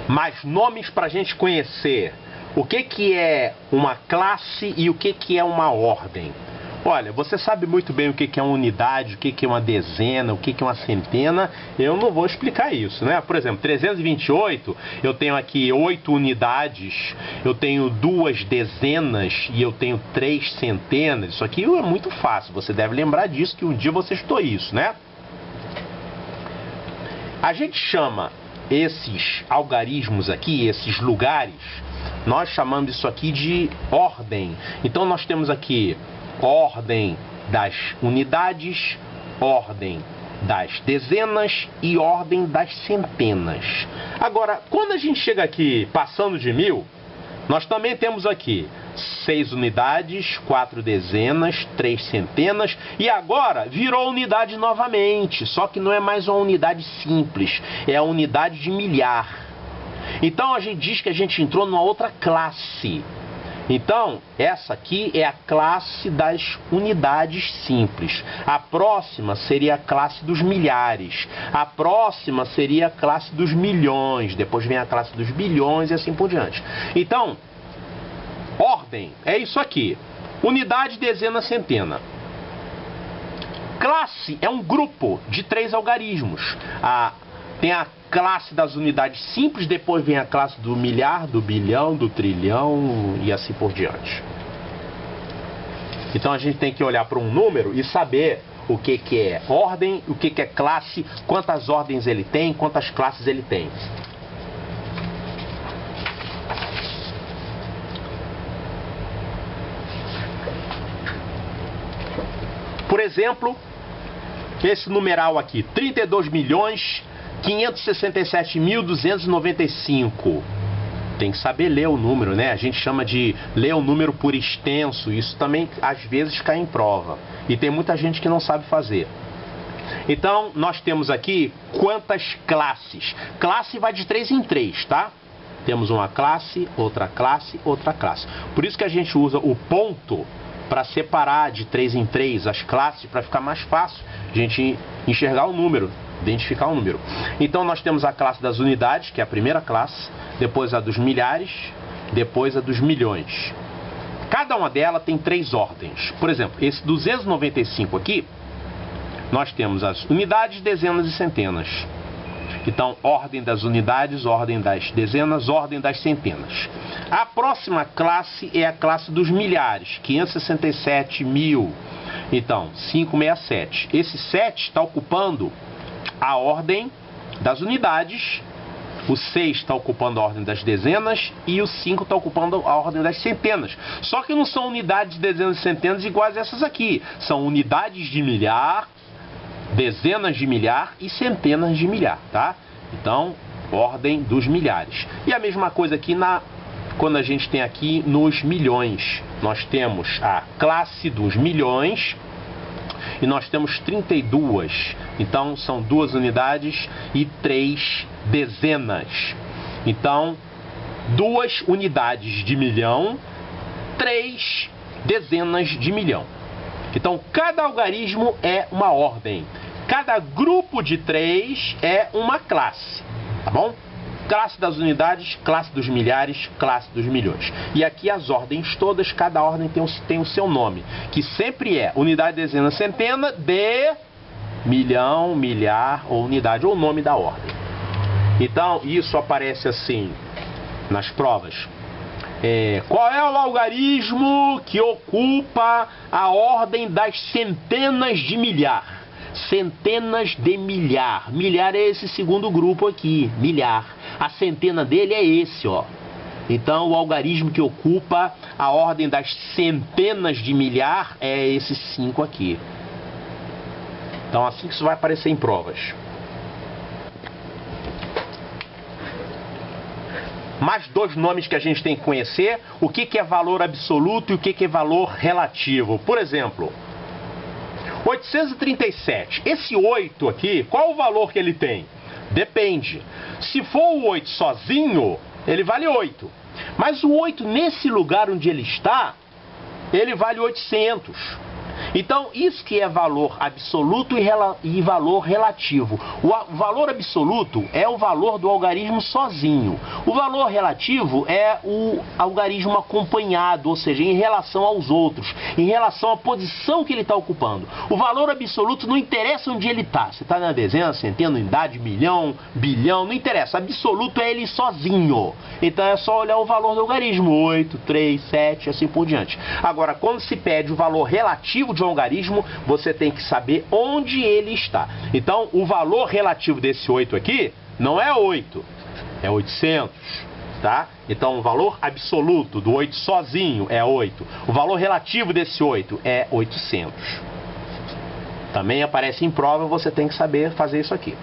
mais nomes para a gente conhecer. O que é uma classe e o que é uma ordem? Olha, você sabe muito bem o que é uma unidade, o que é uma dezena, o que é uma centena. Eu não vou explicar isso, né? Por exemplo, 328, eu tenho aqui 8 unidades, eu tenho 2 dezenas e eu tenho 3 centenas. Isso aqui é muito fácil, você deve lembrar disso, que um dia você estudou isso, né? A gente chama esses algarismos aqui, esses lugares, nós chamamos isso aqui de ordem. Então nós temos aqui ordem das unidades, ordem das dezenas e ordem das centenas. Agora, quando a gente chega aqui passando de 1000, nós também temos aqui 6 unidades, 4 dezenas, 3 centenas e agora virou unidade novamente, só que não é mais uma unidade simples, é a unidade de milhar. Então a gente diz que a gente entrou numa outra classe. Então, essa aqui é a classe das unidades simples. A próxima seria a classe dos milhares. A próxima seria a classe dos milhões. Depois vem a classe dos bilhões e assim por diante. Então, ordem é isso aqui. Unidade, dezena, centena. Classe é um grupo de 3 algarismos. Tem a classe das unidades simples, depois vem a classe do milhar, do bilhão, do trilhão e assim por diante. Então a gente tem que olhar para um número e saber o que é ordem, o que é classe, quantas ordens ele tem, quantas classes ele tem. Por exemplo, esse numeral aqui, 32.567.295. Tem que saber ler o número, né? A gente chama de ler o número por extenso. Isso também, às vezes, cai em prova. E tem muita gente que não sabe fazer. Então, nós temos aqui quantas classes. Classe vai de 3 em 3, tá? Temos uma classe, outra classe, outra classe. Por isso que a gente usa o ponto para separar de 3 em 3 as classes, para ficar mais fácil a gente enxergar o número, identificar o número. Então nós temos a classe das unidades, que é a primeira classe, depois a dos milhares, depois a dos milhões. Cada uma delas tem 3 ordens. Por exemplo, esse 295 aqui, nós temos as unidades, dezenas e centenas. Então, ordem das unidades, ordem das dezenas, ordem das centenas. A próxima classe é a classe dos milhares, 567.000. Então, 567. Esse 7 está ocupando a ordem das unidades, o 6 está ocupando a ordem das dezenas e o 5 está ocupando a ordem das centenas. Só que não são unidades, dezenas e centenas iguais a essas aqui. São unidades de milhar, dezenas de milhar e centenas de milhar, tá? Então, ordem dos milhares. E a mesma coisa aqui quando a gente tem aqui nos milhões. Nós temos a classe dos milhões e nós temos 32. Então, são 2 unidades e 3 dezenas. Então, 2 unidades de milhão, 3 dezenas de milhão. Então, cada algarismo é uma ordem. Cada grupo de 3 é uma classe, tá bom? Classe das unidades, classe dos milhares, classe dos milhões. E aqui as ordens todas, cada ordem tem o seu nome, que sempre é unidade, dezena, centena, de milhão, milhar ou unidade, ou o nome da ordem. Então, isso aparece assim nas provas. Qual é o algarismo que ocupa a ordem das centenas de milhar? Centenas de milhar. Milhar é esse segundo grupo aqui, milhar. A centena dele é esse, ó. Então, o algarismo que ocupa a ordem das centenas de milhar é esses 5 aqui. Então, assim que isso vai aparecer em provas. Mais 2 nomes que a gente tem que conhecer, o que é valor absoluto e o que é valor relativo. Por exemplo, 837. Esse 8 aqui, qual o valor que ele tem? Depende. Se for o 8 sozinho, ele vale 8. Mas o 8 nesse lugar onde ele está, ele vale 800. Então, isso que é valor absoluto e valor relativo. O valor absoluto é o valor do algarismo sozinho. O valor relativo é o algarismo acompanhado, ou seja, em relação aos outros, em relação à posição que ele está ocupando. O valor absoluto não interessa onde ele está. Se está na dezena, centena, unidade, milhão, bilhão, não interessa. Absoluto é ele sozinho. Então é só olhar o valor do algarismo, 8, 3, 7, assim por diante. Agora, quando se pede o valor relativo de um algarismo, você tem que saber onde ele está. Então, o valor relativo desse 8 aqui não é 8, é 800. Tá? Então, o valor absoluto do 8 sozinho é 8. O valor relativo desse 8 é 800. Também aparece em prova, você tem que saber fazer isso aqui.